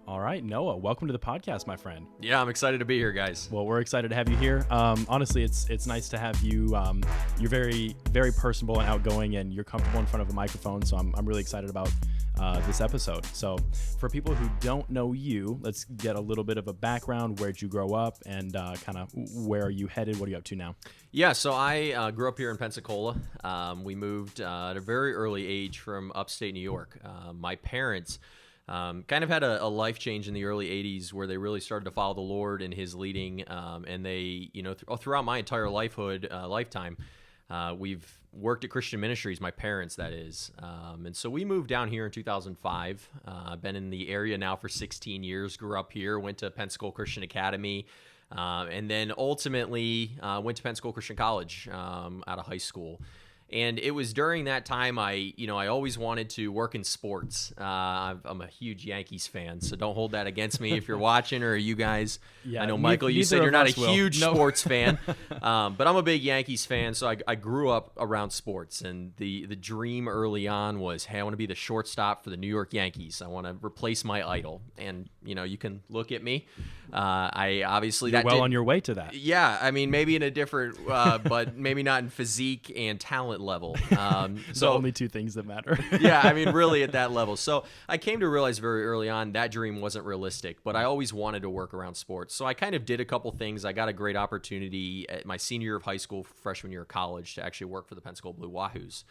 All right, Noah, welcome to the podcast, my friend. Yeah, I'm excited to be here, guys. Well, we're excited to have you here. Honestly, it's nice to have you. You're very, very personable and outgoing, and you're comfortable in front of a microphone. So I'm really excited about this episode. So for people who don't know you, let's get a little bit of a background. Where'd you grow up, and kind of where are you headed? What are you up to now? Yeah, so I grew up here in Pensacola. We moved at a very early age from upstate New York. My parents kind of had a life change in the early 80s where they really started to follow the Lord in his leading. And they, throughout my entire lifetime, we've worked at Christian ministries, my parents, that is. And so we moved down here in 2005. Been in the area now for 16 years, grew up here, went to Pensacola Christian Academy, and then ultimately went to Pensacola Christian College out of high school. And it was during that time I always wanted to work in sports. I'm a huge Yankees fan, so don't hold that against me if you're watching or you guys. Yeah, I know, Michael, you said you're not a huge sports fan, but I'm a big Yankees fan, so I grew up around sports. And the dream early on was, hey, I want to be the shortstop for the New York Yankees. I want to replace my idol. And, you can look at me. I obviously you're on your way to that. Yeah, I mean, maybe in a different, but maybe not in physique and talent level. So only two things that matter. Yeah, I mean, really at that level. So I came to realize very early on that dream wasn't realistic, but I always wanted to work around sports. So I kind of did a couple things. I got a great opportunity at my senior year of high school, freshman year of college, to actually work for the Pensacola Blue Wahoos.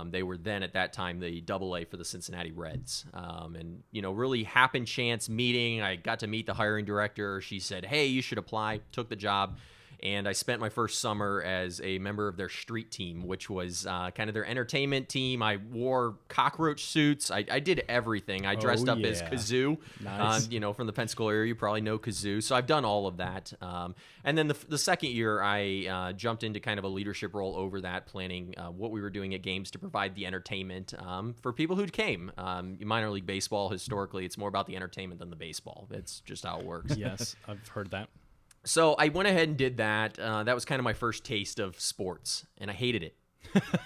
They were then at that time the AA for the Cincinnati Reds. And, really happen chance meeting. I got to meet the hiring director. She said, hey, you should apply. Took the job. And I spent my first summer as a member of their street team, which was kind of their entertainment team. I wore cockroach suits. I did everything. I dressed up as Kazoo. Nice. From the Pensacola area. You probably know Kazoo. So I've done all of that. And then the second year, I jumped into kind of a leadership role over that, planning what we were doing at games to provide the entertainment for people who came. Minor league baseball, historically, it's more about the entertainment than the baseball. It's just how it works. Yes, I've heard that. So I went ahead and did that. That was kind of my first taste of sports, and I hated it.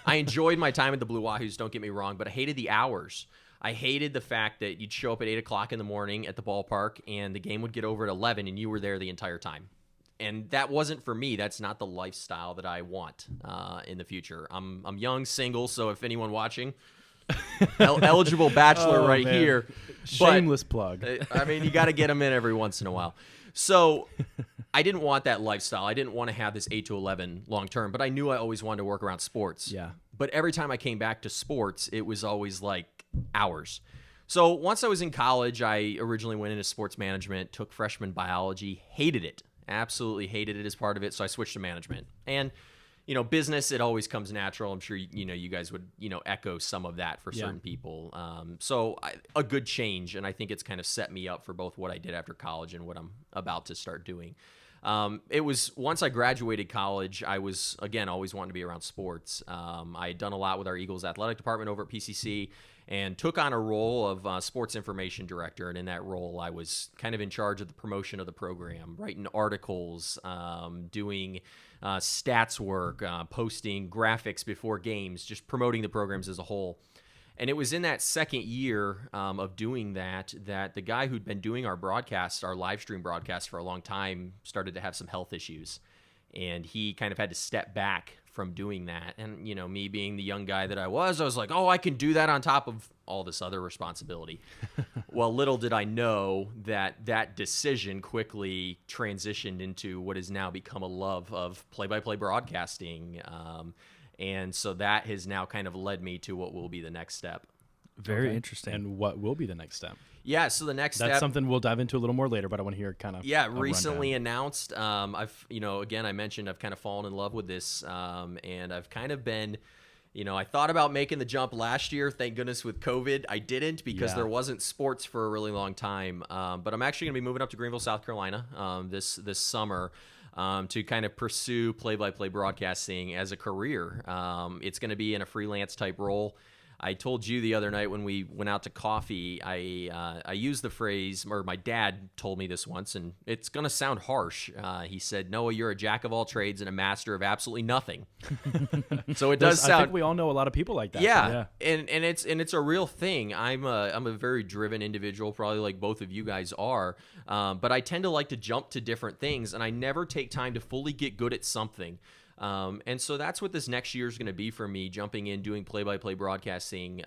I enjoyed my time at the Blue Wahoos, don't get me wrong, but I hated the hours. I hated the fact that you'd show up at 8 o'clock in the morning at the ballpark, and the game would get over at 11, and you were there the entire time. And that wasn't for me. That's not the lifestyle that I want in the future. I'm young, single, so if anyone watching, eligible bachelor here. Shameless plug. I mean, you got to get them in every once in a while. So I didn't want that lifestyle. I didn't want to have this 8 to 11 long term, but I knew I always wanted to work around sports. Yeah. But every time I came back to sports, it was always like hours. So once I was in college, I originally went into sports management, took freshman biology, hated it, absolutely hated it as part of it. So I switched to management. And business, it always comes natural. I'm sure, you guys would, echo some of that for certain people. So a good change. And I think it's kind of set me up for both what I did after college and what I'm about to start doing. It was once I graduated college, I was, again, always wanting to be around sports. I had done a lot with our Eagles athletic department over at PCC and took on a role of sports information director. And in that role, I was kind of in charge of the promotion of the program, writing articles, doing stats work, posting graphics before games, just promoting the programs as a whole. And it was in that second year of doing that the guy who'd been doing our broadcast, our live stream broadcast for a long time, started to have some health issues. And he kind of had to step back from doing that. And, me being the young guy that I was like, oh, I can do that on top of all this other responsibility. Well, little did I know that decision quickly transitioned into what has now become a love of play-by-play broadcasting. And so that has now kind of led me to what will be the next step. Very interesting. And what will be the next step? Yeah, so the next step... That's something we'll dive into a little more later, but I want to hear kind of... Yeah, recently announced. I've, again, I mentioned I've kind of fallen in love with this, and I've kind of been... I thought about making the jump last year. Thank goodness with COVID, I didn't because there wasn't sports for a really long time. But I'm actually going to be moving up to Greenville, South Carolina this summer to kind of pursue play-by-play broadcasting as a career. It's going to be in a freelance type role. I told you the other night when we went out to coffee, I used the phrase, or my dad told me this once, and it's going to sound harsh. He said, Noah, you're a jack of all trades and a master of absolutely nothing. So it does sound. I think we all know a lot of people like that. Yeah. And it's a real thing. I'm a very driven individual, probably like both of you guys are. But I tend to like to jump to different things, and I never take time to fully get good at something. And so that's what this next year is going to be for me, jumping in, doing play-by-play broadcasting,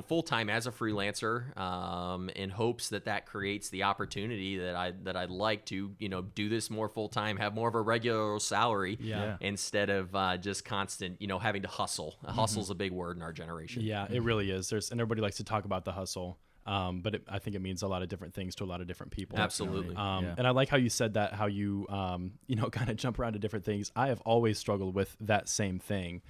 full time as a freelancer, in hopes that creates the opportunity that I'd like to, do this more full time, have more of a regular salary, instead of just constant, having to hustle. Hustle's a big word in our generation. Yeah, it really is. And everybody likes to talk about the hustle. But I think it means a lot of different things to a lot of different people. Absolutely. And I like how you said that, how you, kind of jump around to different things. I have always struggled with that same thing.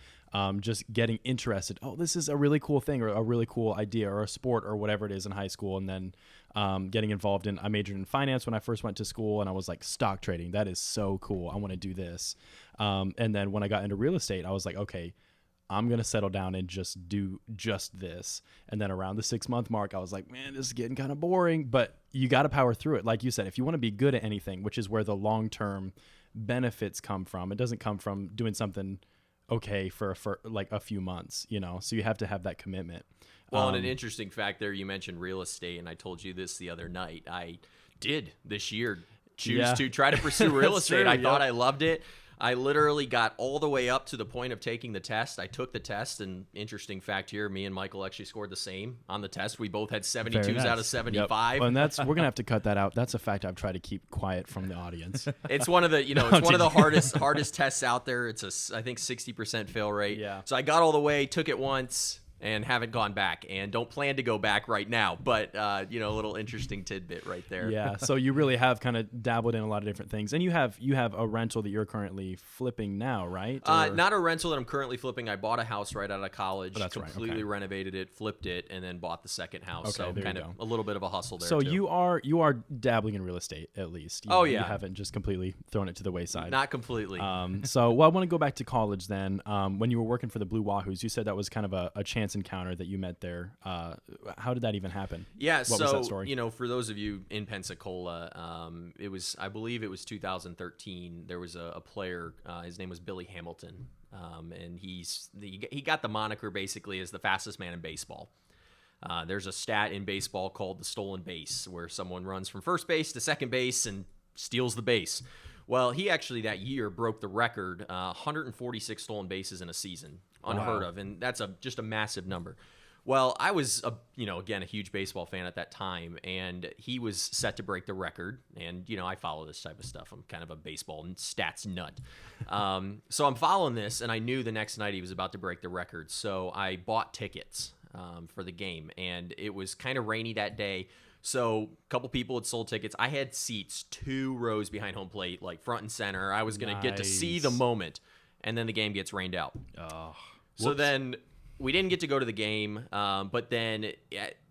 Just getting interested. Oh, this is a really cool thing, or a really cool idea, or a sport, or whatever it is in high school. And then getting involved I majored in finance when I first went to school, and I was like, stock trading, that is so cool. I want to do this. And then when I got into real estate, I was like, okay, I'm going to settle down and just do just this. And then around the 6-month mark, I was like, man, this is getting kind of boring, but you got to power through it. Like you said, if you want to be good at anything, which is where the long-term benefits come from, it doesn't come from doing something okay for like a few months, so you have to have that commitment. Well, and an interesting fact there, you mentioned real estate, and I told you this the other night. I did this year choose to try to pursue real estate. True, I thought I loved it. I literally got all the way up to the point of taking the test. I took the test, and interesting fact here, me and Michael actually scored the same on the test. We both had 72s out of 75. Yep. Well, and we're going to have to cut that out. That's a fact I've tried to keep quiet from the audience. It's one of the, it's one of the hardest tests out there. It's I think 60% fail rate. Yeah. So I got all the way, took it once, and haven't gone back, and don't plan to go back right now. But, a little interesting tidbit right there. Yeah, so you really have kind of dabbled in a lot of different things. And you have a rental that you're currently flipping now, right? Not a rental that I'm currently flipping. I bought a house right out of college, completely right. Okay. renovated it, flipped it, and then bought the second house. Okay, so kind of a little bit of a hustle there, so too. you are dabbling in real estate, at least. You haven't just completely thrown it to the wayside. Not completely. I want to go back to college then. When you were working for the Blue Wahoos, you said that was kind of a chance encounter that you met there. How did that even happen? Yeah, what was that story? For those of you in Pensacola, I believe it was 2013. There was a player. His name was Billy Hamilton, and he got the moniker basically as the fastest man in baseball. There's a stat in baseball called the stolen base, where someone runs from first base to second base and steals the base. Well, he actually that year broke the record, 146 stolen bases in a season, unheard of, and that's just a massive number. Well, I was, again, a huge baseball fan at that time, and he was set to break the record. And, I follow this type of stuff. I'm kind of a baseball and stats nut. So I'm following this, and I knew the next night he was about to break the record. So I bought tickets for the game, and it was kind of rainy that day. So a couple people had sold tickets. I had seats 2 rows behind home plate, like front and center. I was going to get to see the moment, and then the game gets rained out. So then we didn't get to go to the game, but then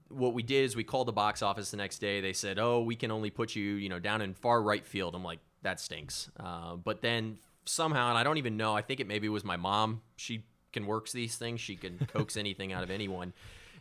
what we did is we called the box office the next day. They said, oh, we can only put you, down in far right field. I'm like, that stinks. But then somehow, and I don't even know, I think it maybe was my mom. She can work these things. She can coax anything out of anyone.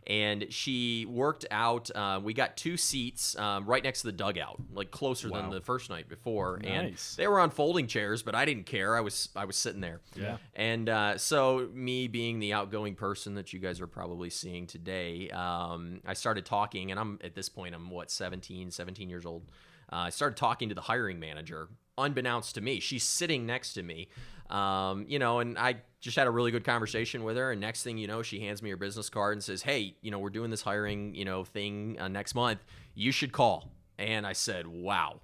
And she worked out. We got 2 seats right next to the dugout, like closer than the first night before. Nice. And they were on folding chairs, but I didn't care. I was sitting there. Yeah. And so me being the outgoing person that you guys are probably seeing today, I started talking, and at this point, I'm 17 years old. I started talking to the hiring manager, unbeknownst to me. She's sitting next to me, and I just had a really good conversation with her. And next thing you know, she hands me her business card and says, hey, we're doing this hiring, thing next month. You should call. And I said, wow,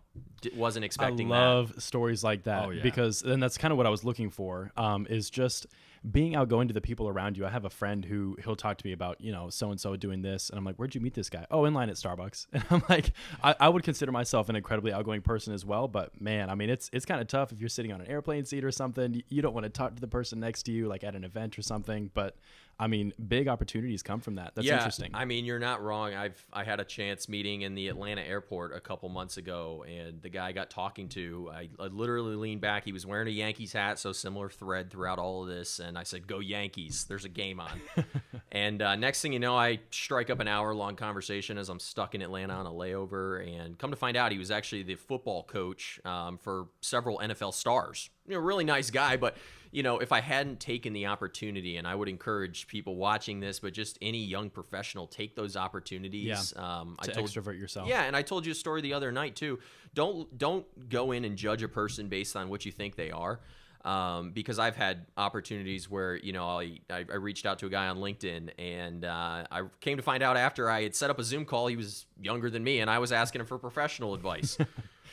wasn't expecting that. I love stories like that because then that's kind of what I was looking for, is just being outgoing to the people around you. I have a friend who he'll talk to me about, so-and-so doing this. And I'm like, where'd you meet this guy? Oh, in line at Starbucks. And I'm like, I would consider myself an incredibly outgoing person as well. But man, I mean, it's kind of tough if you're sitting on an airplane seat or something. You don't want to talk to the person next to you, like at an event or something. But I mean, big opportunities come from that. That's yeah, interesting. I mean, you're not wrong. I had a chance meeting in the Atlanta airport a couple months ago, and the guy I got talking to, I literally leaned back. He was wearing a Yankees hat, so similar thread throughout all of this. And I said, "Go Yankees! There's a game on." And next thing you know, I strike up an hour-long conversation as I'm stuck in Atlanta on a layover. And come to find out, he was actually the football coach for several NFL stars. Really nice guy, but if I hadn't taken the opportunity, and I would encourage people watching this, but just any young professional, take those opportunities. To extrovert yourself. Yeah, and I told you a story the other night too. Don't go in and judge a person based on what you think they are. Because I've had opportunities where, I reached out to a guy on LinkedIn, and I came to find out after I had set up a Zoom call, he was younger than me, and I was asking him for professional advice.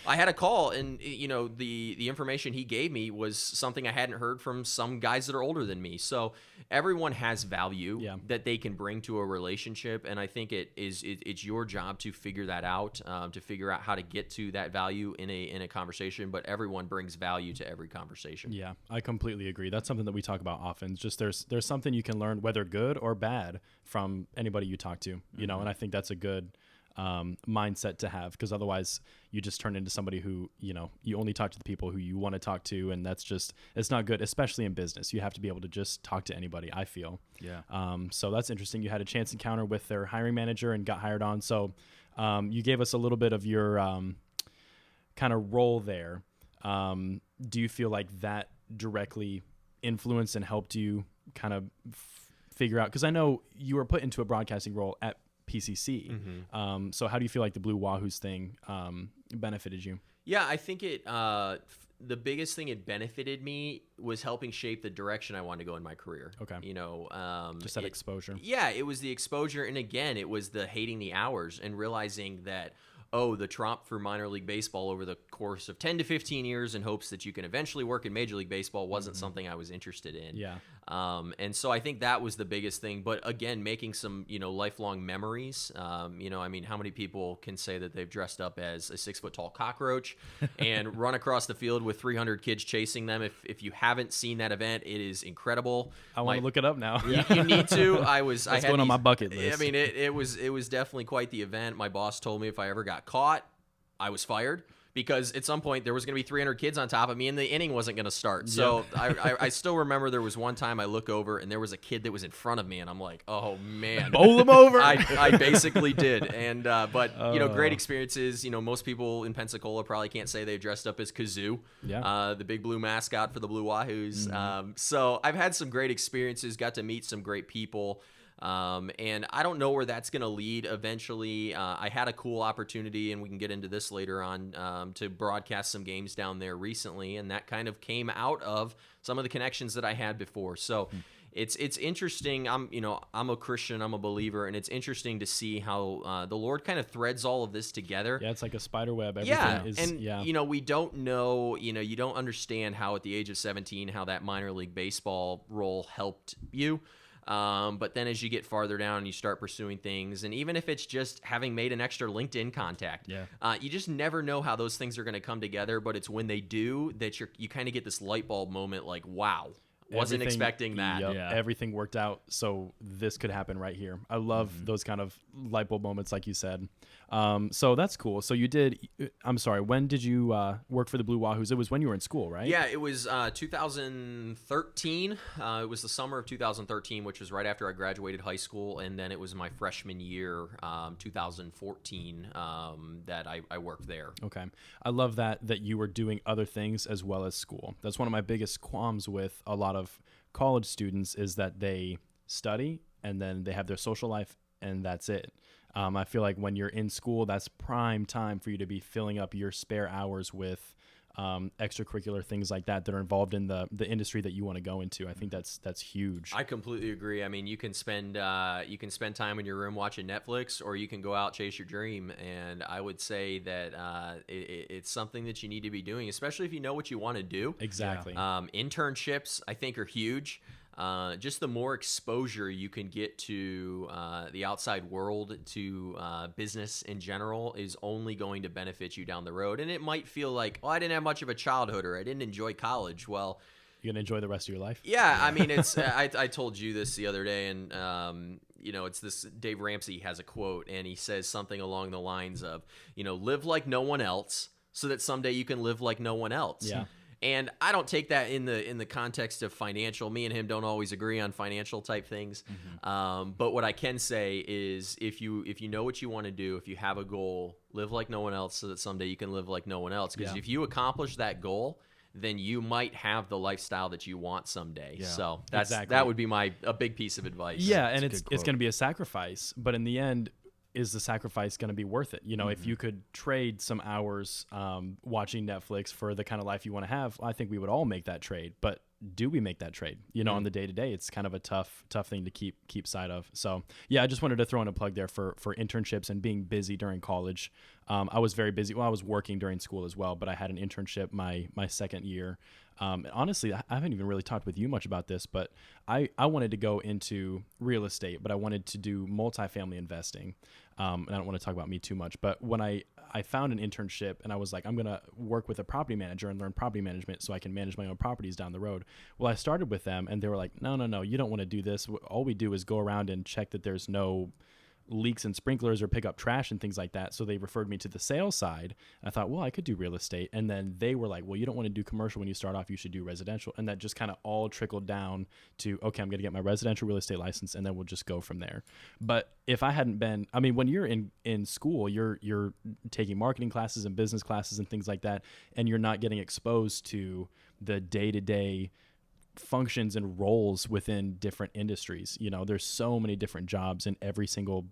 I had a call, and the information he gave me was something I hadn't heard from some guys that are older than me. So everyone has value that they can bring to a relationship, and I think it's your job to figure that out, to figure out how to get to that value in a conversation. But everyone brings value to every conversation. Yeah, I completely agree. That's something that we talk about often. Just there's something you can learn, whether good or bad, from anybody you talk to. And I think that's a good mindset to have, because otherwise you just turn into somebody who you only talk to the people who you want to talk to, and it's not good, especially in business. You have to be able to just talk to anybody, I feel. So that's interesting. You had a chance encounter with their hiring manager and got hired on. So you gave us a little bit of your kind of role there. Do you feel like that directly influenced and helped you kind of figure out, because I know you were put into a broadcasting role at PCC. So how do you feel like the Blue Wahoos thing benefited you? Yeah, I think the biggest thing it benefited me was helping shape the direction I wanted to go in my career. Okay. Just that exposure. Yeah, it was the exposure. And again, it was the hating the hours and realizing that, the trot for minor league baseball over the course of 10 to 15 years in hopes that you can eventually work in Major League Baseball wasn't something I was interested in. Yeah. And so I think that was the biggest thing. But again, making some, lifelong memories. I mean, how many people can say that they've dressed up as a 6-foot-tall cockroach and run across the field with 300 kids chasing them? If you haven't seen that event, it is incredible. I want to look it up now. You need to. That's going on my bucket list. I mean, it was definitely quite the event. My boss told me if I ever got caught, I was fired, because at some point there was going to be 300 kids on top of me and the inning wasn't going to start. So I still remember there was one time I look over and there was a kid that was in front of me, and I'm like, oh man, bowl him over. I basically did. And but great experiences. Most people in Pensacola probably can't say they dressed up as Kazoo, the big blue mascot for the Blue Wahoos. So I've had some great experiences, got to meet some great people. And I don't know where that's going to lead eventually. I had a cool opportunity, and we can get into this later on, to broadcast some games down there recently, and that kind of came out of some of the connections that I had before. So it's interesting. I'm a Christian, I'm a believer, and it's interesting to see how the Lord kind of threads all of this together. Yeah, it's like a spider web. Everything we don't know, you don't understand how at the age of 17 how that minor league baseball role helped you. But then as you get farther down and you start pursuing things, and even if it's just having made an extra LinkedIn contact, you just never know how those things are going to come together. But it's when they do that you kind of get this light bulb moment, like, wow, wasn't expecting that. Everything worked out, so this could happen right here. I love those kind of light bulb moments, like you said. So that's cool. So you did. I'm sorry. When did you work for the Blue Wahoos? It was when you were in school, right? Yeah, it was 2013. It was the summer of 2013, which was right after I graduated high school, and then it was my freshman year, 2014, that I worked there. Okay, I love that you were doing other things as well as school. That's one of my biggest qualms with a lot of college students, is that they study and then they have their social life and that's it. I feel like when you're in school, that's prime time for you to be filling up your spare hours with extracurricular things like that are involved in the industry that you want to go into. I think that's huge. I completely agree. I mean, you can spend time in your room watching Netflix, or you can go out, chase your dream. And I would say that it's something that you need to be doing, especially if you know what you want to do. Exactly. Internships, I think, are huge. Just the more exposure you can get to the outside world, to business in general, is only going to benefit you down the road. And it might feel like, I didn't have much of a childhood, or I didn't enjoy college. Well, You're gonna enjoy the rest of your life. Yeah, I mean, it's I told you this the other day, and it's this. Dave Ramsey has a quote, and he says something along the lines of, live like no one else, so that someday you can live like no one else. Yeah. And I don't take that in the context of financial. Me and him don't always agree on financial type things. But what I can say is, if you know what you want to do, if you have a goal, live like no one else, so that someday you can live like no one else. Because if you accomplish that goal, then you might have the lifestyle that you want someday. Yeah, So exactly. that would be a big piece of advice. Yeah, and it's going to be a sacrifice, but in the end, is the sacrifice going to be worth it? If you could trade some hours watching Netflix for the kind of life you want to have, I think we would all make that trade. But do we make that trade? On the day to day, it's kind of a tough thing to keep sight of. So yeah, I just wanted to throw in a plug there for internships and being busy during college. I was very busy. Well, I was working during school as well, but I had an internship my second year. And honestly, I haven't even really talked with you much about this, but I wanted to go into real estate, but I wanted to do multifamily investing. And I don't want to talk about me too much, but when I found an internship and I was like, I'm going to work with a property manager and learn property management so I can manage my own properties down the road. Well, I started with them and they were like, no, you don't want to do this. All we do is go around and check that there's no leaks and sprinklers or pick up trash and things like that. So they referred me to the sales side. I thought, well, I could do real estate. And then they were like, well, you don't want to do commercial when you start off, you should do residential. And that just kind of all trickled down to, okay, I'm going to get my residential real estate license and then we'll just go from there. But if I hadn't been, when you're in school, you're taking marketing classes and business classes and things like that, and you're not getting exposed to the day-to-day functions and roles within different industries. There's so many different jobs in every single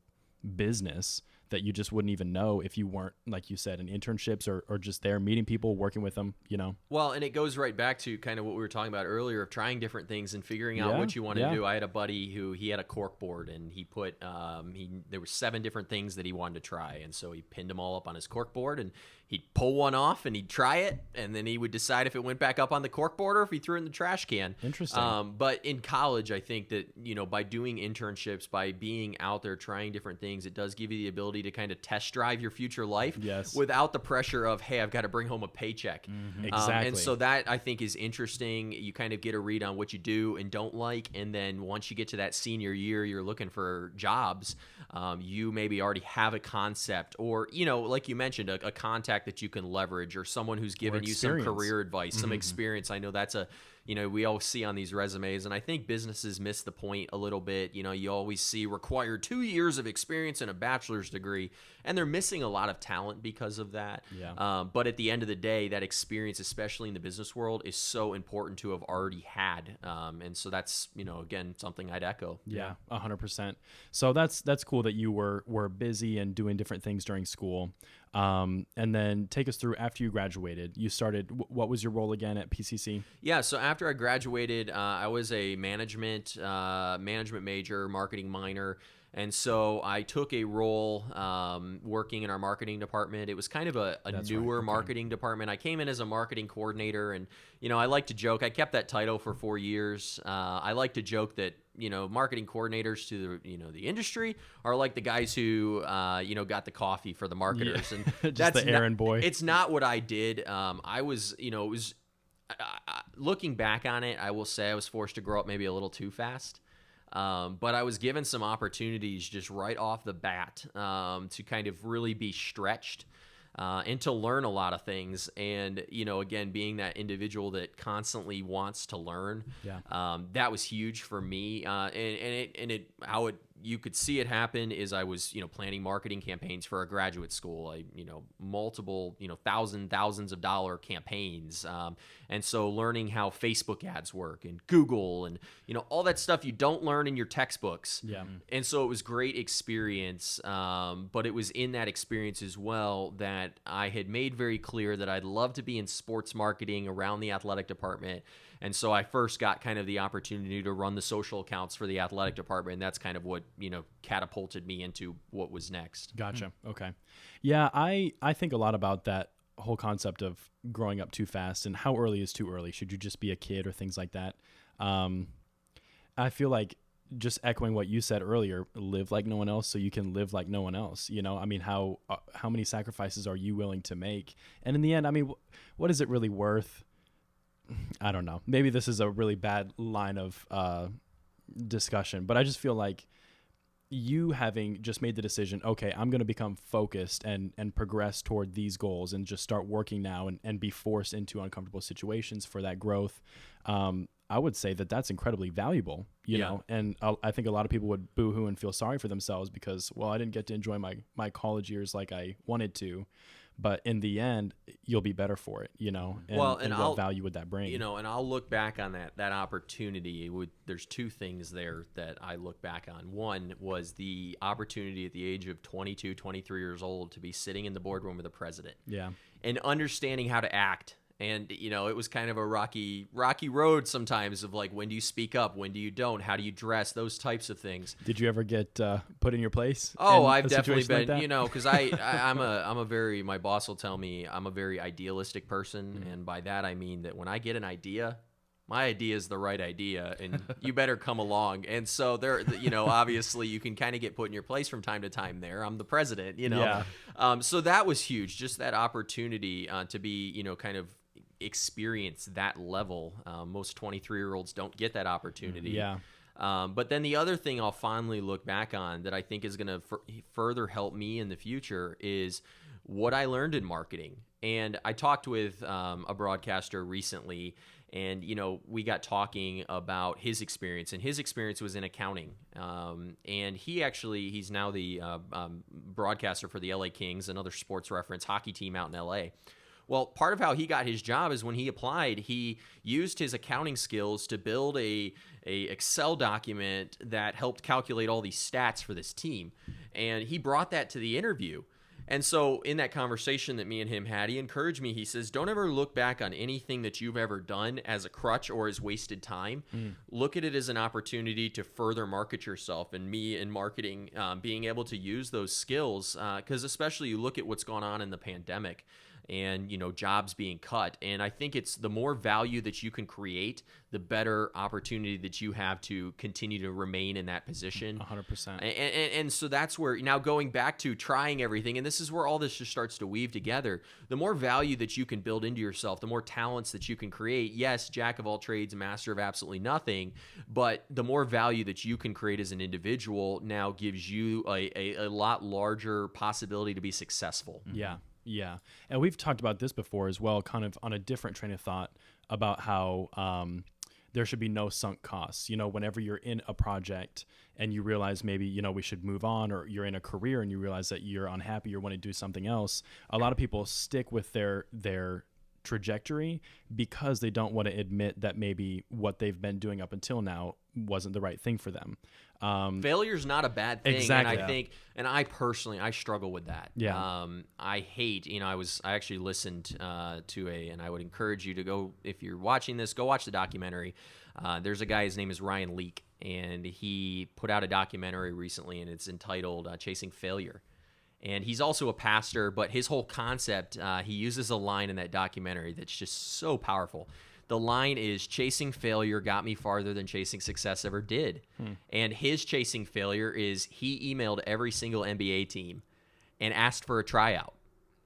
business that you just wouldn't even know if you weren't, like you said, in internships or just there meeting people, working with them, Well, and it goes right back to kind of what we were talking about earlier of trying different things and figuring out what you want to do. I had a buddy who he had a cork board and he put, there were 7 different things that he wanted to try. And so he pinned them all up on his cork board and he'd pull one off and he'd try it. And then he would decide if it went back up on the cork board or if he threw it in the trash can. Interesting. But in college, I think that, by doing internships, by being out there trying different things, it does give you the ability to kind of test drive your future life without the pressure of, hey, I've got to bring home a paycheck. Exactly. And so that I think is interesting. You kind of get a read on what you do and don't like. And then once you get to that senior year, you're looking for jobs. You maybe already have a concept or, like you mentioned, a contact that you can leverage or someone who's given you some career advice, some experience. I know that's we always see on these resumes, and I think businesses miss the point a little bit. You always see required 2 years of experience and a bachelor's degree, and they're missing a lot of talent because of that. Yeah. But at the end of the day, that experience, especially in the business world, is so important to have already had. And so that's, again, something I'd echo. Yeah, 100%. So that's cool that you were busy and doing different things during school. And then take us through after you graduated. You started, what was your role again at PCC? Yeah, so after I graduated, I was a management major, marketing minor. And so I took a role working in our marketing department. It was kind of a newer marketing department. I came in as a marketing coordinator, and I like to joke. I kept that title for 4 years. I like to joke that marketing coordinators to the industry are like the guys who got the coffee for the marketers, and just that's the errand boy. It's not what I did. I was it was. Looking back on it, I will say I was forced to grow up maybe a little too fast. But I was given some opportunities just right off the bat to kind of really be stretched and to learn a lot of things. And, again, being that individual that constantly wants to learn, that was huge for me. You could see it happen is I was, planning marketing campaigns for a graduate school, multiple, thousands of dollar campaigns. And so learning how Facebook ads work and Google and, all that stuff you don't learn in your textbooks. Yeah. And so it was great experience. But it was in that experience as well that I had made very clear that I'd love to be in sports marketing around the athletic department. And so I first got kind of the opportunity to run the social accounts for the athletic department. And that's kind of what, catapulted me into what was next. Gotcha. Okay. Yeah, I think a lot about that whole concept of growing up too fast and how early is too early. Should you just be a kid or things like that? I feel like just echoing what you said earlier, live like no one else so you can live like no one else. How many sacrifices are you willing to make? And in the end, what is it really worth I don't know. Maybe this is a really bad line of discussion, but I just feel like you having just made the decision, okay, I'm going to become focused and progress toward these goals and just start working now and be forced into uncomfortable situations for that growth. I would say that that's incredibly valuable, you know, and I think a lot of people would boohoo and feel sorry for themselves because, well, I didn't get to enjoy my college years like I wanted to. But in the end, you'll be better for it, you know, and what value would that bring? You know, and I'll look back on that opportunity. There's two things there that I look back on. One was the opportunity at the age of 22, 23 years old to be sitting in the boardroom with the president. Yeah. And understanding how to act. And, you know, it was kind of a rocky road sometimes of like, when do you speak up? When do you don't? How do you dress? Those types of things. Did you ever get put in your place? Oh, I've definitely been, like, you know, because my boss will tell me I'm a very idealistic person. Mm-hmm. And by that, I mean that when I get an idea, my idea is the right idea and you better come along. And so there, you know, obviously you can kind of get put in your place from time to time there. I'm the president, you know? Yeah. So that was huge. Just that opportunity to be, you know, kind of experience that level. Most 23-year-olds don't get that opportunity. Yeah. But then the other thing I'll fondly look back on that I think is going to further help me in the future is what I learned in marketing. And I talked with a broadcaster recently, and, you know, we got talking about his experience, and his experience was in accounting. And he's now the broadcaster for the LA Kings, another sports reference hockey team out in LA. Well, part of how he got his job is when he applied, he used his accounting skills to build a Excel document that helped calculate all these stats for this team. And he brought that to the interview. And so in that conversation that me and him had, he encouraged me. He says, don't ever look back on anything that you've ever done as a crutch or as wasted time. Look at it as an opportunity to further market yourself. And me in marketing, being able to use those skills, because especially you look at what's gone on in the pandemic, and, you know, jobs being cut. And I think it's the more value that you can create, the better opportunity that you have to continue to remain in that position. 100%. And so that's where, now going back to trying everything, and this is where all this just starts to weave together, the more value that you can build into yourself, the more talents that you can create. Yes, jack of all trades, master of absolutely nothing, but the more value that you can create as an individual now gives you a lot larger possibility to be successful. Yeah. Yeah. And we've talked about this before as well, kind of on a different train of thought about how there should be no sunk costs. You know, whenever you're in a project and you realize maybe, you know, we should move on, or you're in a career and you realize that you're unhappy or want to do something else, a lot of people stick with their trajectory because they don't want to admit that maybe what they've been doing up until now wasn't the right thing for them. Failure's not a bad thing. Exactly. And I think, and I personally, I struggle with that. Yeah. I hate, you know, I actually listened and I would encourage you to go, if you're watching this, go watch the documentary. There's a guy, his name is Ryan Leake, and he put out a documentary recently, and it's entitled Chasing Failure. And he's also a pastor, but his whole concept, he uses a line in that documentary that's just so powerful. The line is, chasing failure got me farther than chasing success ever did. And his chasing failure is he emailed every single NBA team and asked for a tryout.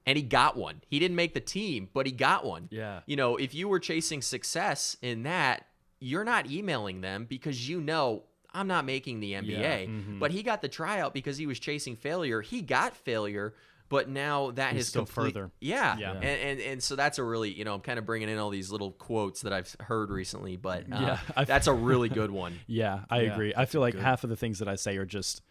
And he got one. He didn't make the team, but he got one. Yeah. You know, if you were chasing success in that, you're not emailing them because you know, I'm not making the NBA. Yeah. Mm-hmm. But he got the tryout because he was chasing failure. He got failure, but now that He's has still further. Yeah. Yeah. And so that's a really, you know, I'm kind of bringing in all these little quotes that I've heard recently, but Yeah, that's a really good one. Yeah, I agree. I feel like half of the things that I say are just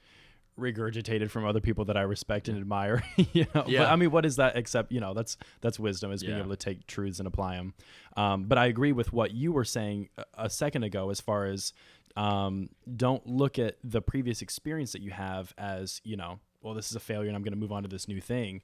regurgitated from other people that I respect and admire. You know, Yeah. But I mean, what is that except, you know, that's wisdom, is being able to take truths and apply them. But I agree with what you were saying a second ago, as far as don't look at the previous experience that you have as, you know, well, this is a failure and I'm going to move on to this new thing.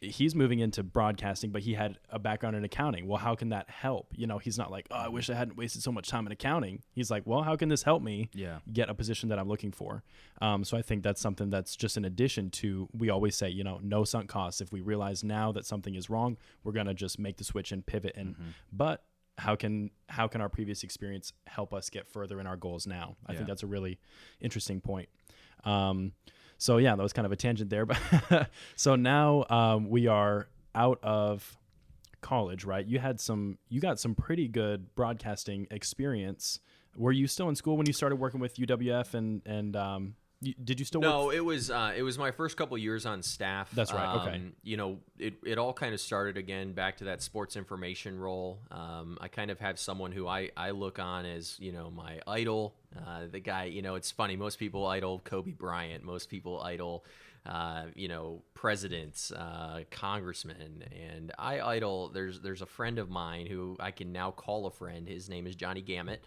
He's moving into broadcasting, but he had a background in accounting. Well, how can that help? You know, he's not like, oh, I wish I hadn't wasted so much time in accounting. He's like, well, how can this help me get a position that I'm looking for? So I think that's something that's just in addition to, we always say, you know, no sunk costs. If we realize now that something is wrong, we're going to just make the switch and pivot. And but how can our previous experience help us get further in our goals now? I think that's a really interesting point. So yeah, that was kind of a tangent there, but so now we are out of college, right? You got some pretty good broadcasting experience. Were you still in school when you started working with UWF did you still work? No, it was my first couple years on staff. That's right. Okay. It all kind of started again back to that sports information role. I kind of have someone who I look on as, my idol. The guy, it's funny. Most people idol Kobe Bryant. Most people idol, presidents, congressmen, and I idol. There's a friend of mine who I can now call a friend. His name is Johnny Gammett,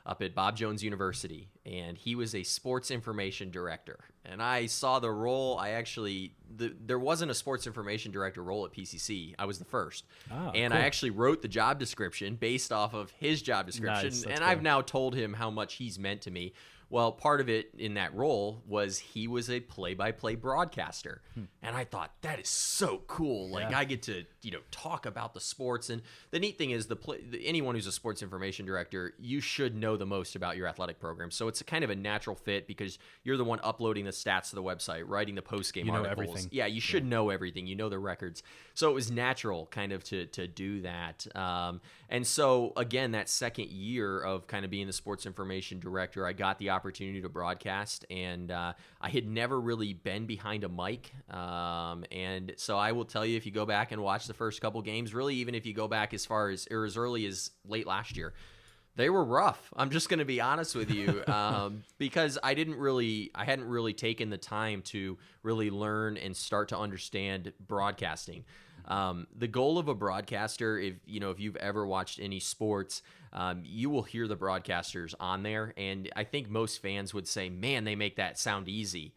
up at Bob Jones University, and he was a sports information director. And I saw the role. There wasn't a sports information director role at PCC. I was the first. And cool. I actually wrote the job description based off of his job description. Nice. That's and cool. I've now told him how much he's meant to me. Well, part of it in that role was he was a play-by-play broadcaster. And I thought, that is so cool. Like, I get to, talk about the sports. And the neat thing is, anyone who's a sports information director, you should know the most about your athletic program. So it's a kind of a natural fit because you're the one uploading the stats to the website, writing the post-game articles. Everything. Yeah, you should know everything. You know the records. So it was natural kind of to do that. And so, again, that second year of kind of being the sports information director, I got the opportunity to broadcast, and I had never really been behind a mic. And so I will tell you, if you go back and watch the first couple games, really even if you go back as far as or as early as late last year, they were rough. I'm just going to be honest with you, because I hadn't really taken the time to really learn and start to understand broadcasting. The goal of a broadcaster, if you've ever watched any sports, you will hear the broadcasters on there, and I think most fans would say, man, they make that sound easy.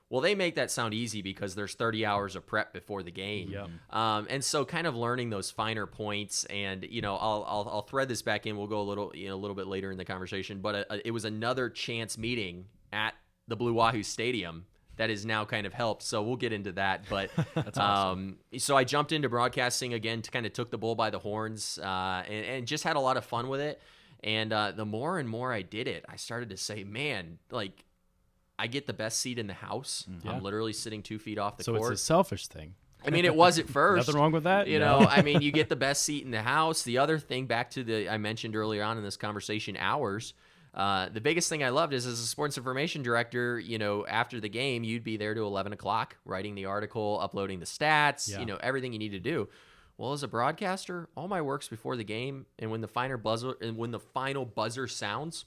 Well, they make that sound easy because there's 30 hours of prep before the game. Yep. And so kind of learning those finer points, and I'll thread this back in. We'll go a little bit later in the conversation, but it was another chance meeting at the Blue Wahoo Stadium that has now kind of helped. So we'll get into that. But That's awesome. So I jumped into broadcasting again, to kind of took the bull by the horns, and just had a lot of fun with it. And the more and more I did it, I started to say, man, like, I get the best seat in the house. Yeah. I'm literally sitting 2 feet off the So court. it's a selfish thing. I mean, it was at first. Nothing wrong with that. I mean, you get the best seat in the house. The other thing, back to I mentioned earlier on in this conversation, hours. The biggest thing I loved is, as a sports information director, after the game, you'd be there to 11 o'clock, writing the article, uploading the stats, everything you need to do. Well, as a broadcaster, all my work's before the game, and when the final buzzer sounds,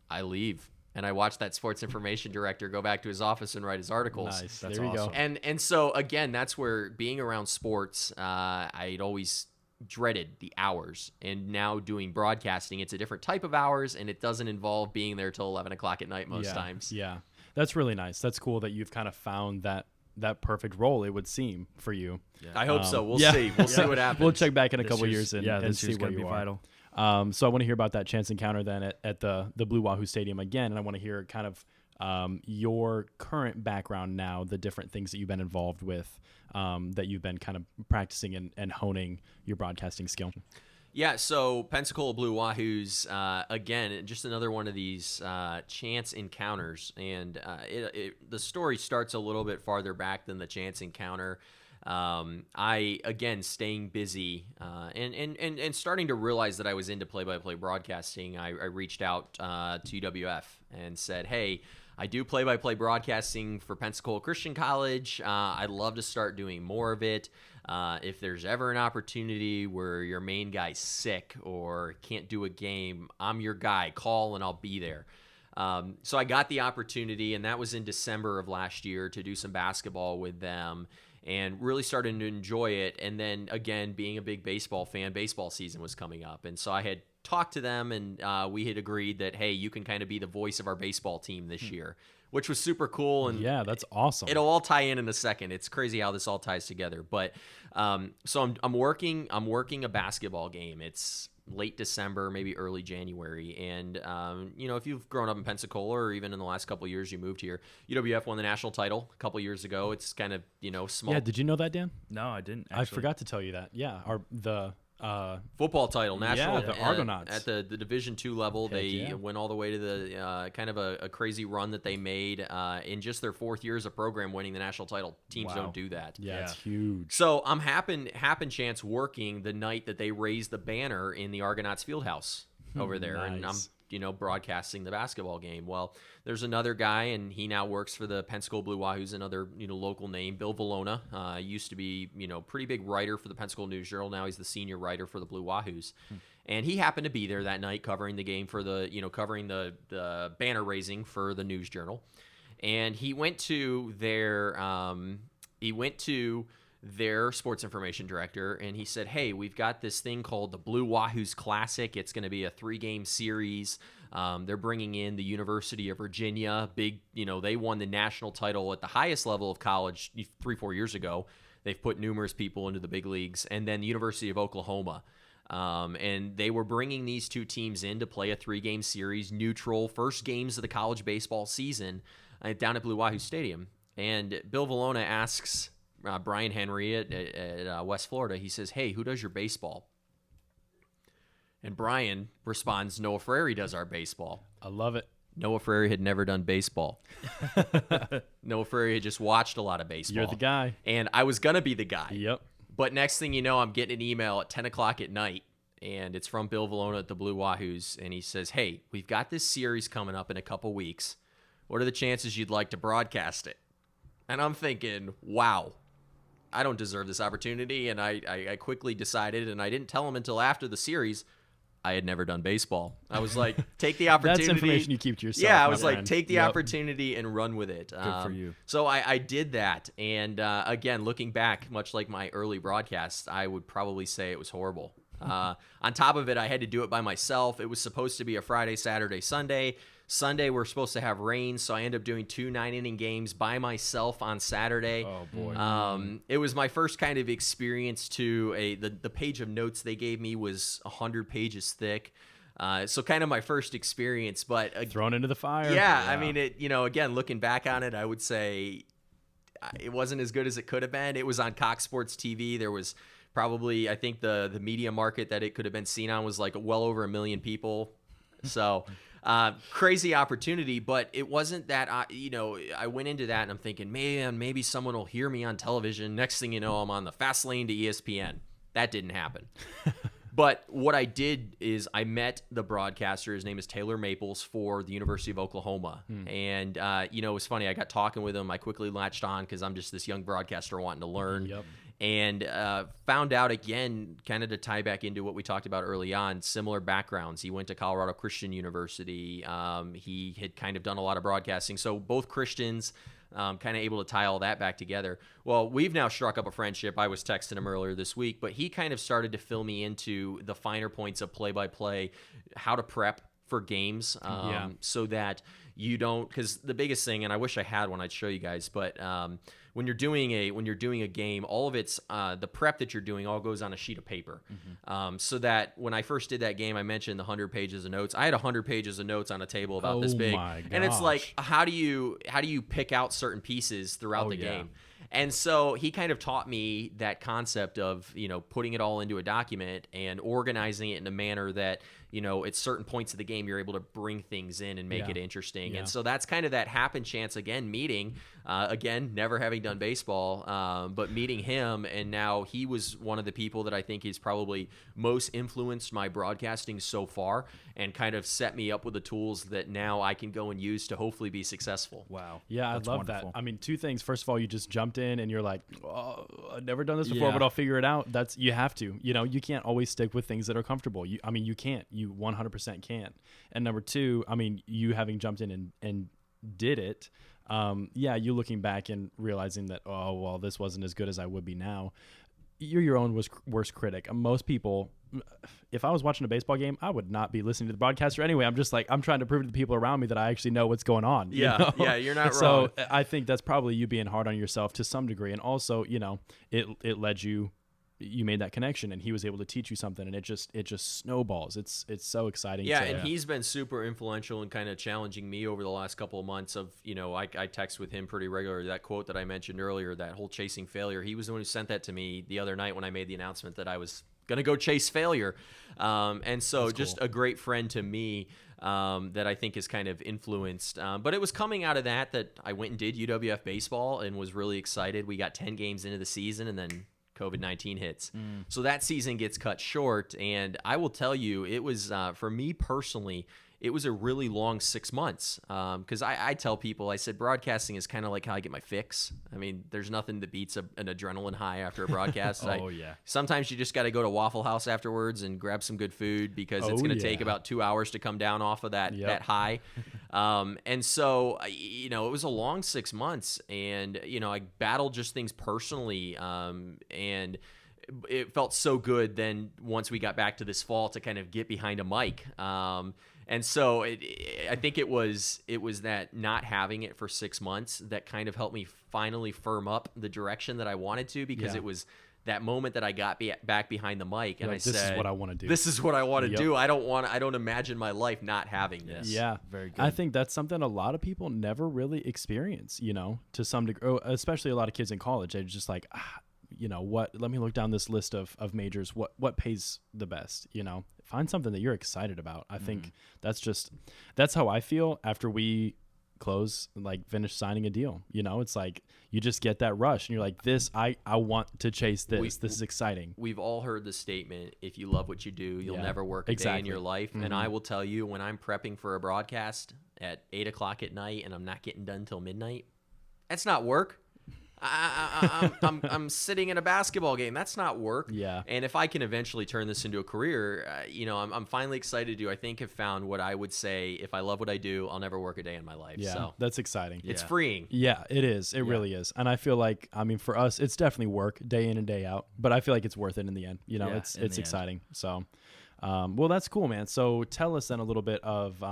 I leave. And I watched that sports information director go back to his office and write his articles. Nice. That's there you awesome. go. And so, again, that's where being around sports, I'd always dreaded the hours. And now doing broadcasting, it's a different type of hours, and it doesn't involve being there till 11 o'clock at night most times. Yeah. That's really nice. That's cool that you've kind of found that perfect role, it would seem, for you. Yeah. I hope so. We'll see. We'll see what happens. We'll check back in a This couple year's- years and this see year's where gonna you be are. vital. So I want to hear about that chance encounter then at the Blue Wahoo Stadium again, and I want to hear kind of your current background now, the different things that you've been involved with, that you've been kind of practicing and honing your broadcasting skill. Yeah, so Pensacola Blue Wahoos, again, just another one of these chance encounters. And the story starts a little bit farther back than the chance encounter. I, again, staying busy and starting to realize that I was into play-by-play broadcasting, I reached out to UWF and said, hey, I do play-by-play broadcasting for Pensacola Christian College. I'd love to start doing more of it. If there's ever an opportunity where your main guy's sick or can't do a game, I'm your guy. Call and I'll be there. So I got the opportunity, and that was in December of last year, to do some basketball with them and really started to enjoy it. And then, again, being a big baseball fan, baseball season was coming up. And so I had talked to them, and we had agreed that, hey, you can kind of be the voice of our baseball team this year, which was super cool. And yeah, that's awesome. It'll all tie in a second. It's crazy how this all ties together. But so I'm working a basketball game. It's late December, maybe early January. And, if you've grown up in Pensacola, or even in the last couple of years you moved here, UWF won the national title a couple years ago. It's kind of, small. Yeah, did you know that, Dan? No, I didn't. I forgot to tell you that. Yeah, football title, national. the Argonauts. At the Division II level. Heck They yeah. went all the way to the kind of a crazy run that they made in just their 4th year as a program, winning the national title. Teams Wow. don't do that. Yeah, it's huge. So I'm happen chance working the night that they raised the banner in the Argonauts Fieldhouse over there, and I'm Nice. broadcasting the basketball game. Well, there's another guy, and he now works for the Pensacola Blue Wahoos, another local name, Bill Valona. Used to be pretty big writer for the Pensacola News Journal. Now he's the senior writer for the Blue Wahoos, and he happened to be there that night covering the game for the covering the banner raising for the News Journal, and he went to their sports information director, and he said, hey, we've got this thing called the Blue Wahoos Classic. It's going to be a 3-game series. They're bringing in the University of Virginia. They won the national title at the highest level of college 3-4 years ago. They've put numerous people into the big leagues. And then the University of Oklahoma. And they were bringing these two teams in to play a 3-game series, neutral, first games of the college baseball season down at Blue Wahoo Stadium. And Bill Valona asks Brian Henry at West Florida, he says, hey, who does your baseball? And Brian responds, Noah Frary does our baseball. I love it. Noah Frary had never done baseball. Noah Frary had just watched a lot of baseball. You're the guy. And I was going to be the guy. Yep. But next thing you know, I'm getting an email at 10 o'clock at night, and it's from Bill Valona at the Blue Wahoos, and he says, hey, we've got this series coming up in a couple weeks. What are the chances you'd like to broadcast it? And I'm thinking, wow. I don't deserve this opportunity, and I quickly decided, and I didn't tell him until after the series, I had never done baseball. I was like, take the opportunity. That's information you keep to yourself. Yeah, I my was like, friend. take the Yep. opportunity and run with it. Good for you. So I did that, and again, looking back, much like my early broadcasts, I would probably say it was horrible. On top of it, I had to do it by myself. It was supposed to be a Friday, Saturday, Sunday. Sunday, we're supposed to have rain, so I ended up doing 2 9-inning games by myself on Saturday. Oh, boy. It was my first kind of experience to the page of notes they gave me was 100 pages thick. So kind of my first experience, but Thrown into the fire. yeah, I mean, again, looking back on it, I would say it wasn't as good as it could have been. It was on Cox Sports TV. There was probably, I think the media market that it could have been seen on was like well over 1 million people. So crazy opportunity, but it wasn't that, I went into that and I'm thinking, man, maybe someone will hear me on television. Next thing you know, I'm on the fast lane to ESPN. That didn't happen. But what I did is I met the broadcaster. His name is Taylor Maples for the University of Oklahoma. And, it was funny. I got talking with him. I quickly latched on because I'm just this young broadcaster wanting to learn. Yep. And found out, again, kind of to tie back into what we talked about early on, similar backgrounds. He went to Colorado Christian University. He had kind of done a lot of broadcasting. So both Christians, kind of able to tie all that back together. Well, we've now struck up a friendship. I was texting him earlier this week, but he kind of started to fill me into the finer points of play-by-play, how to prep for games, so that you don't, because the biggest thing, and I wish I had one I'd show you guys, but when you're doing a game, all of it's the prep that you're doing all goes on a sheet of paper, so that when I first did that game, I mentioned the 100 pages of notes. I had 100 pages of notes on a table about this big, my and it's gosh. like, how do you pick out certain pieces throughout the game? And so he kind of taught me that concept of, putting it all into a document and organizing it in a manner that, at certain points of the game, you're able to bring things in and make it interesting. Yeah. And so that's kind of that happen chance again, meeting, again, never having done baseball, but meeting him. And now he was one of the people that I think has probably most influenced my broadcasting so far and kind of set me up with the tools that now I can go and use to hopefully be successful. Wow. Yeah, I That's love wonderful. that. I mean, 2 things. First of all, you just jumped in and you're like, oh, I've never done this before, Yeah. but I'll figure it out. You have to. You can't always stick with things that are comfortable. You can't. You 100% can't. And number 2, I mean, you having jumped in and did it, you looking back and realizing that, oh, well, this wasn't as good as I would be now. You're your own worst critic. Most people, if I was watching a baseball game, I would not be listening to the broadcaster anyway. I'm just like, I'm trying to prove to the people around me that I actually know what's going on. you Yeah, know? yeah, you're not So wrong. I think that's probably you being hard on yourself to some degree. And also, it led you made that connection and he was able to teach you something and it just snowballs. It's so exciting. Yeah, and he's been super influential in kind of challenging me over the last couple of months of, I text with him pretty regularly. That quote that I mentioned earlier, that whole chasing failure, he was the one who sent that to me the other night when I made the announcement that I was going to go chase failure. And so That's just cool. a great friend to me that I think is kind of influenced. But it was coming out of that I went and did UWF baseball and was really excited. We got 10 games into the season, and then COVID-19 hits. So that season gets cut short. And I will tell you, it was, for me personally, it was a really long 6 months. Because I tell people, I said, broadcasting is kind of like how I get my fix. I mean, there's nothing that beats an adrenaline high after a broadcast. Yeah. Sometimes you just got to go to Waffle House afterwards and grab some good food because it's going to take about 2 hours to come down off of that high. And so, it was a long 6 months, and, I battled just things personally. And it felt so good then once we got back to this fall to kind of get behind a mic. And so I think it was that not having it for 6 months that kind of helped me finally firm up the direction that I wanted to, because it was that moment that I got back behind the mic and I said, this is what I want to do. This is what I want to do. I don't imagine my life not having this. Yeah. Very good. I think that's something a lot of people never really experience, to some degree, especially a lot of kids in college. They're just like, what, let me look down this list of majors. What pays the best, find something that you're excited about. I think that's how I feel after we finish signing a deal. It's like you just get that rush and you're like, I want to chase this. This is exciting. We've all heard the statement, if you love what you do, you'll never work a day in your life. And I will tell you, when I'm prepping for a broadcast at 8:00 at night and I'm not getting done till midnight, that's not work. I'm sitting in a basketball game. That's not work. Yeah. And if I can eventually turn this into a career, I'm finally excited to, I think, have found what I would say, if I love what I do, I'll never work a day in my life. Yeah. So That's exciting. it's freeing. Yeah, it is. It really is. And I feel like, for us, it's definitely work day in and day out, but I feel like it's worth it in the end. It's exciting. So, well, that's cool, man. So tell us then a little bit of,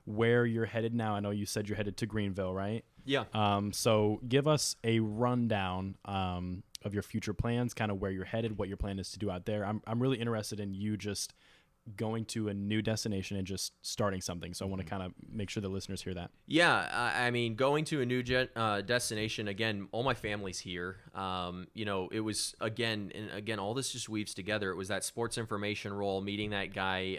where you're headed now. I know you said you're headed to Greenville, right? Yeah. So give us a rundown of your future plans, kind of where you're headed, what your plan is to do out there. I'm really interested in you just going to a new destination and just starting something. So I want to kind of make sure the listeners hear that. Yeah, going to a new destination, again, all my family's here. It was, again, all this just weaves together. It was that sports information role, meeting that guy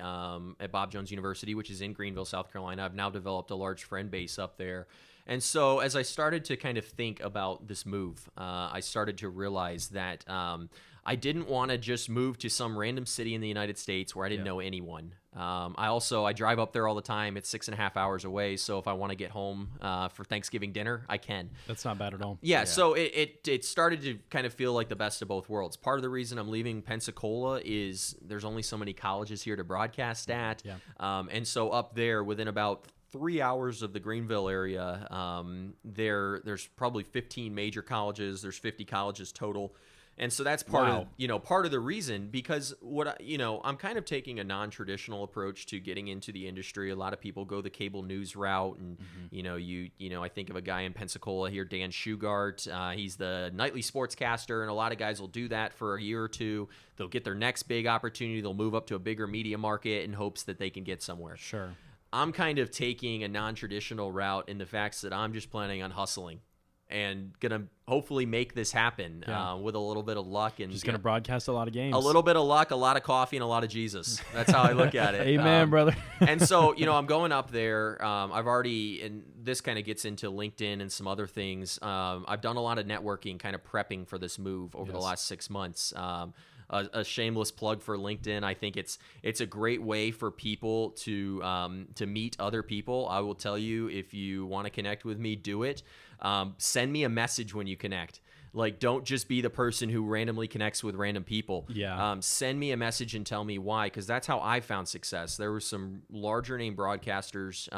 at Bob Jones University, which is in Greenville, South Carolina. I've now developed a large friend base up there. And so as I started to kind of think about this move, I started to realize that I didn't want to just move to some random city in the United States where I didn't know anyone. I drive up there all the time. It's 6.5 hours away. So if I want to get home for Thanksgiving dinner, I can. That's not bad at all. Yeah. So it started to kind of feel like the best of both worlds. Part of the reason I'm leaving Pensacola is there's only so many colleges here to broadcast at. Yeah. And so up there, within about 3 hours of the Greenville area, there's probably 15 major colleges. There's 50 colleges total. And so that's part of the reason, because I'm kind of taking a non-traditional approach to getting into the industry. A lot of people go the cable news route, and I think of a guy in Pensacola here, Dan Shugart. He's the nightly sportscaster, and a lot of guys will do that for a year or two. They'll get their next big opportunity. They'll move up to a bigger media market in hopes that they can get somewhere. Sure. I'm kind of taking a non-traditional route in the facts that I'm just planning on hustling and gonna hopefully make this happen with a little bit of luck, and just gonna broadcast a lot of games. A little bit of luck, a lot of coffee, and a lot of Jesus. That's how I look at it. Amen, brother. And so I'm going up there. I've already, and this kind of gets into LinkedIn and some other things. I've done a lot of networking, kind of prepping for this move over the last 6 months. A shameless plug for LinkedIn. I think it's a great way for people to meet other people. I will tell you, if you want to connect with me, do it. Send me a message when you connect. Like, don't just be the person who randomly connects with random people. Yeah. Send me a message and tell me why, because that's how I found success. There were some larger name broadcasters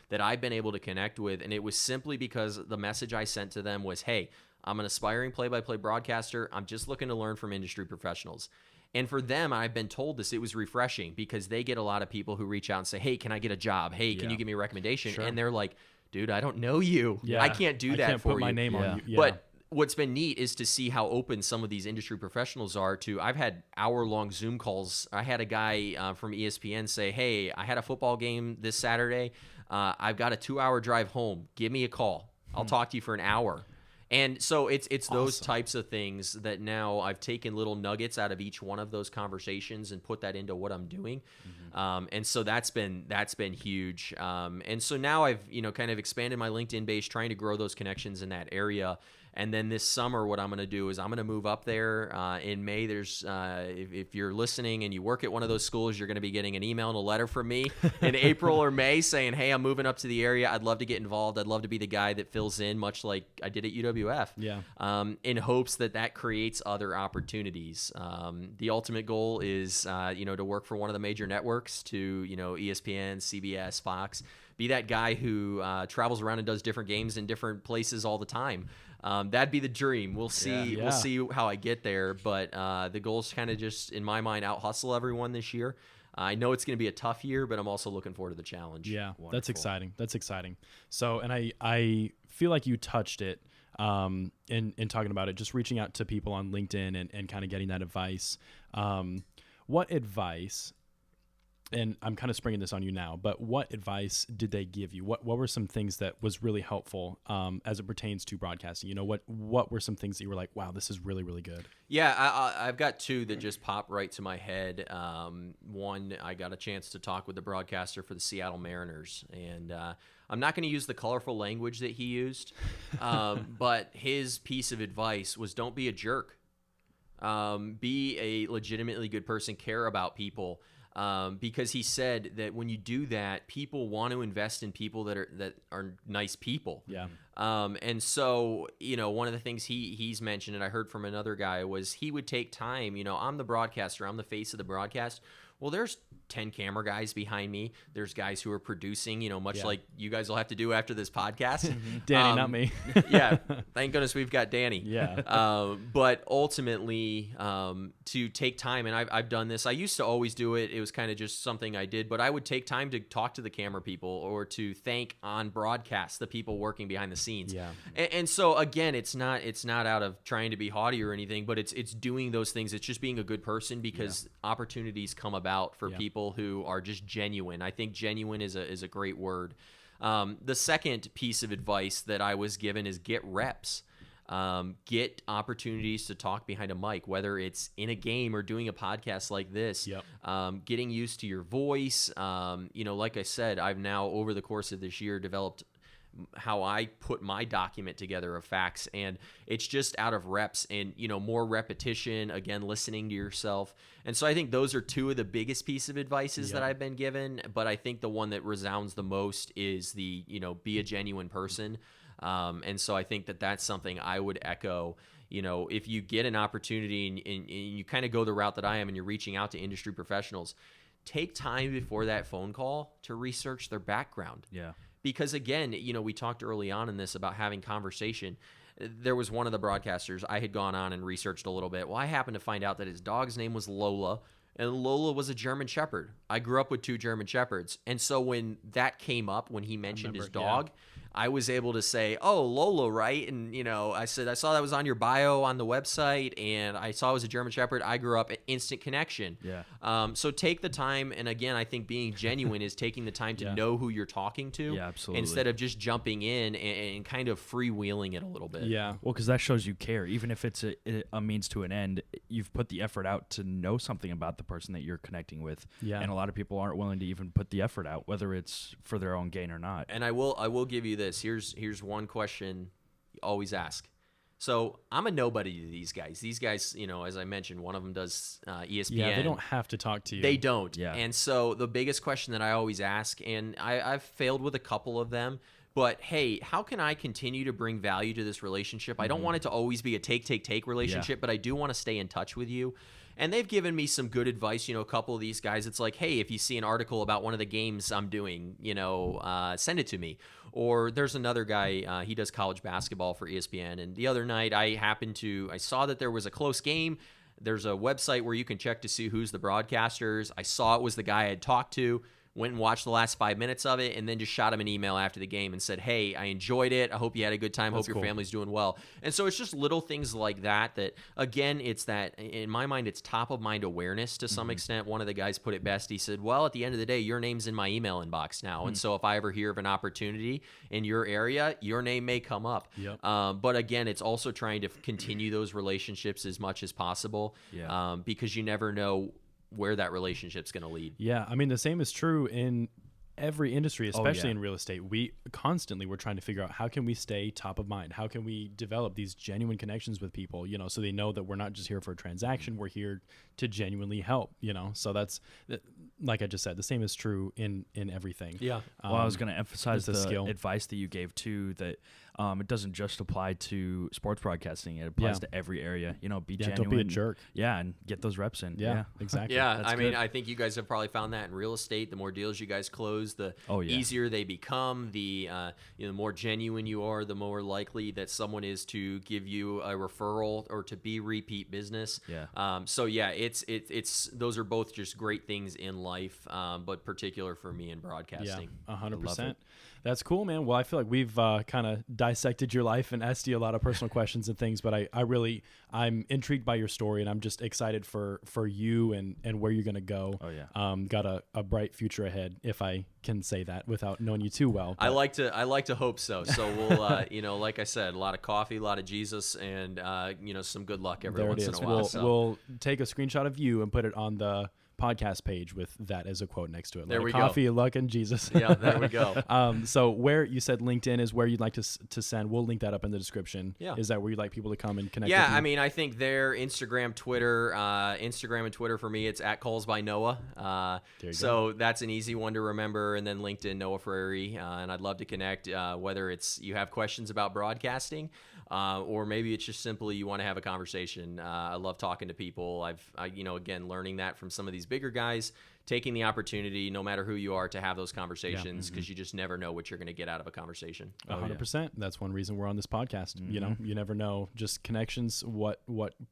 that I've been able to connect with, and it was simply because the message I sent to them was, hey, I'm an aspiring play-by-play broadcaster. I'm just looking to learn from industry professionals. And for them, I've been told this, it was refreshing, because they get a lot of people who reach out and say, hey, can I get a job? Hey, can you give me a recommendation? Sure. And they're like, dude, I don't know you. Yeah. I can't do that I can't for put my you. name on you. Yeah. But what's been neat is to see how open some of these industry professionals are to, I've had hour-long Zoom calls. I had a guy from ESPN say, hey, I had a football game this Saturday. I've got a 2-hour drive home. Give me a call. I'll talk to you for an hour. And so it's those Awesome. types of things that now I've taken little nuggets out of each one of those conversations and put that into what I'm doing. And so that's been huge. And so now I've, kind of expanded my LinkedIn base, trying to grow those connections in that area. And then this summer, what I'm going to do is I'm going to move up there in May. There's if you're listening and you work at one of those schools, you're going to be getting an email and a letter from me in April or May saying, hey, I'm moving up to the area. I'd love to get involved. I'd love to be the guy that fills in, much like I did at UWF. Yeah. In hopes that creates other opportunities. The ultimate goal is, to work for one of the major networks, to, ESPN, CBS, Fox. Be that guy who travels around and does different games in different places all the time. That'd be the dream. We'll see. Yeah. We'll see how I get there. But the goal is kind of just, in my mind, out hustle everyone this year. I know it's going to be a tough year, but I'm also looking forward to the challenge. Yeah, Wonderful. That's exciting. So, and I feel like you touched it in talking about it, just reaching out to people on LinkedIn and kind of getting that advice. What advice, and I'm kind of springing this on you now, but what advice did they give you? What were some things that was really helpful as it pertains to broadcasting? What were some things that you were like, wow, this is really, really good? Yeah, I've got two that just pop right to my head. One, I got a chance to talk with the broadcaster for the Seattle Mariners, and I'm not going to use the colorful language that he used, but his piece of advice was, don't be a jerk. Be a legitimately good person, care about people. Because he said that when you do that, people want to invest in people that are nice people. Yeah. And so, one of the things he's mentioned, and I heard from another guy, was he would take time. I'm the broadcaster, I'm the face of the broadcast. Well, there's 10 camera guys behind me. There's guys who are producing, much like you guys will have to do after this podcast. Danny, not me. Yeah. Thank goodness we've got Danny. Yeah. But ultimately, to take time, and I've done this. I used to always do it. It was kind of just something I did, but I would take time to talk to the camera people or to thank on broadcast the people working behind the scenes. Yeah. And so again, it's not out of trying to be haughty or anything, but it's doing those things. It's just being a good person, because opportunities come about for people who are just genuine. I think genuine is a great word. The second piece of advice that I was given is get reps. Get opportunities to talk behind a mic, whether it's in a game or doing a podcast like this. Getting used to your voice. Like I said, I've now, over the course of this year, developed how I put my document together of facts, and it's just out of reps and more repetition, again, listening to yourself. And so I think those are two of the biggest piece of advices that I've been given, but I think the one that resounds the most is the be a genuine person. And so I think that's something I would echo. If you get an opportunity and you kind of go the route that I am and you're reaching out to industry professionals, take time before that phone call to research their background. Yeah. Because again, we talked early on in this about having conversation. There was one of the broadcasters, I had gone on and researched a little bit. Well, I happened to find out that his dog's name was Lola, and Lola was a German Shepherd. I grew up with 2 German Shepherds. And so when that came up, when he mentioned his dog, I was able to say, oh, Lola, right? And, I said, I saw that was on your bio on the website, and I saw it was a German Shepherd. I grew up, instant connection. Yeah. So take the time. And again, I think being genuine is taking the time to know who you're talking to. Yeah, absolutely. Instead of just jumping in and kind of freewheeling it a little bit. Yeah. Well, because that shows you care. Even if it's a means to an end, you've put the effort out to know something about the person that you're connecting with. Yeah. And a lot of people aren't willing to even put the effort out, whether it's for their own gain or not. And I will give you this. Here's one question you always ask. So I'm a nobody to these guys. These guys, as I mentioned, one of them does ESPN. Yeah, they don't have to talk to you. They don't. Yeah. And so the biggest question that I always ask, and I've failed with a couple of them, but hey, how can I continue to bring value to this relationship? I don't want it to always be a take relationship, but I do want to stay in touch with you. And they've given me some good advice. A couple of these guys, it's like, hey, if you see an article about one of the games I'm doing, send it to me. Or there's another guy, he does college basketball for ESPN. And the other night I saw that there was a close game. There's a website where you can check to see who's the broadcasters. I saw it was the guy I had talked to. went and watched the last 5 minutes of it, and then just shot him an email after the game and said, hey, I enjoyed it. I hope you had a good time. That's hope your cool. family's doing well. And so it's just little things like that, again, it's that, in my mind, it's top of mind awareness to some extent. One of the guys put it best. He said, well, at the end of the day, your name's in my email inbox now. And so if I ever hear of an opportunity in your area, your name may come up. Yep. But again, it's also trying to continue those relationships as much as possible, because you never know where that relationship's going to lead. Yeah, I mean, the same is true in every industry, especially yeah. in real estate. We're trying to figure out, how can we stay top of mind? How can we develop these genuine connections with people, so they know that we're not just here for a transaction, we're here to genuinely help, so that's, like I just said, the same is true in everything. Yeah. Well, I was going to emphasize it's a the skill. advice that you gave too, that it doesn't just apply to sports broadcasting. It applies to every area. Be genuine. Don't be a jerk. Yeah, and get those reps in. Yeah, exactly. Yeah, That's I mean, good. I think you guys have probably found that in real estate. The more deals you guys close, the Oh, yeah. easier they become. The more genuine you are, the more likely that someone is to give you a referral or to be repeat business. Yeah. So yeah, it's those are both just great things in life, but particular for me in broadcasting. Yeah, 100%. it. That's cool, man. Well, I feel like we've kind of dissected your life and asked you a lot of personal questions and things, but I'm intrigued by your story, and I'm just excited for you and where you're going to go. Oh, yeah. Got a bright future ahead, if I can say that without knowing you too well. I like to hope so. So we'll, like I said, a lot of coffee, a lot of Jesus, and some good luck every There it once in is. a while. We'll take a screenshot of you and put it on the podcast page with that as a quote next to it. There we go. Coffee, luck, and Jesus. Yeah, there we go. So where you said LinkedIn is where you'd like to send, we'll link that up in the description. Yeah. Is that where you'd like people to come and connect? Yeah, with you? I mean, I think there, Instagram, Twitter, Instagram and Twitter for me, it's at Calls by Noah. There you So that's an easy one to remember. And then LinkedIn, Noah Frary. And I'd love to connect, whether it's you have questions about broadcasting, or maybe it's just simply you want to have a conversation. I love talking to people. Again, learning that from some of these bigger guys, taking the opportunity, no matter who you are, to have those conversations, because you just never know what you're going to get out of a conversation. 100%. That's one reason we're on this podcast. You never know, just connections, what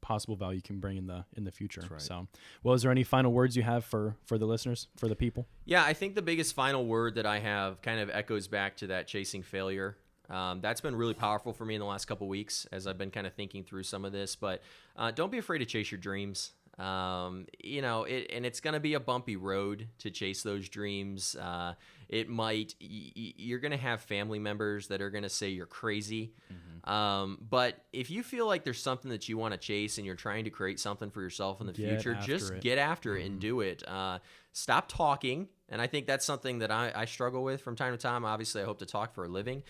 possible value you can bring in the future. right. So, well, is there any final words you have for the listeners, for the people? Yeah, I think the biggest final word that I have kind of echoes back to that chasing failure. That's been really powerful for me in the last couple weeks as I've been kind of thinking through some of this. But don't be afraid to chase your dreams. And it's going to be a bumpy road to chase those dreams. You're going to have family members that are going to say you're crazy. But if you feel like there's something that you want to chase and you're trying to create something for yourself in the future, just get after it and do it. Stop talking. And I think that's something that I struggle with from time to time. Obviously, I hope to talk for a living.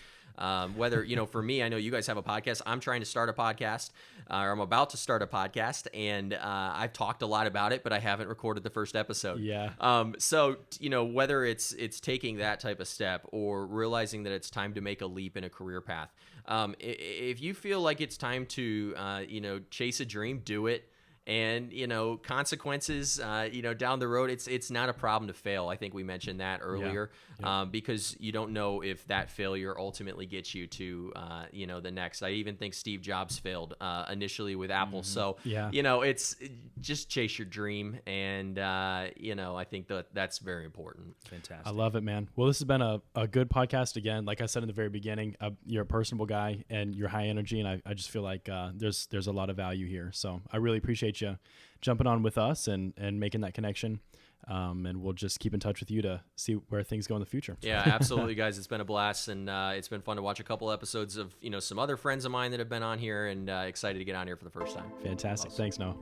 Whether, for me, I know you guys have a podcast. I'm trying to start a podcast, or I'm about to start a podcast, and I've talked a lot about it, but I haven't recorded the first episode. Yeah. So, whether it's taking that type of step or realizing that it's time to make a leap in a career path, if you feel like it's time to, chase a dream, do it. And, consequences, down the road, it's not a problem to fail. I think we mentioned that earlier, because you don't know if that failure ultimately gets you to, the next. I even think Steve Jobs failed initially with Apple. So, it's just chase your dream. And, I think that's very important. Fantastic. I love it, man. Well, this has been a good podcast again. Like I said in the very beginning, you're a personable guy and you're high energy. And I just feel like there's a lot of value here. So I really appreciate you jumping on with us and making that connection. And we'll just keep in touch with you to see where things go in the future. Yeah, absolutely, guys. It's been a blast, and it's been fun to watch a couple episodes of some other friends of mine that have been on here, and excited to get on here for the first time. Fantastic. Awesome. Thanks, Noah.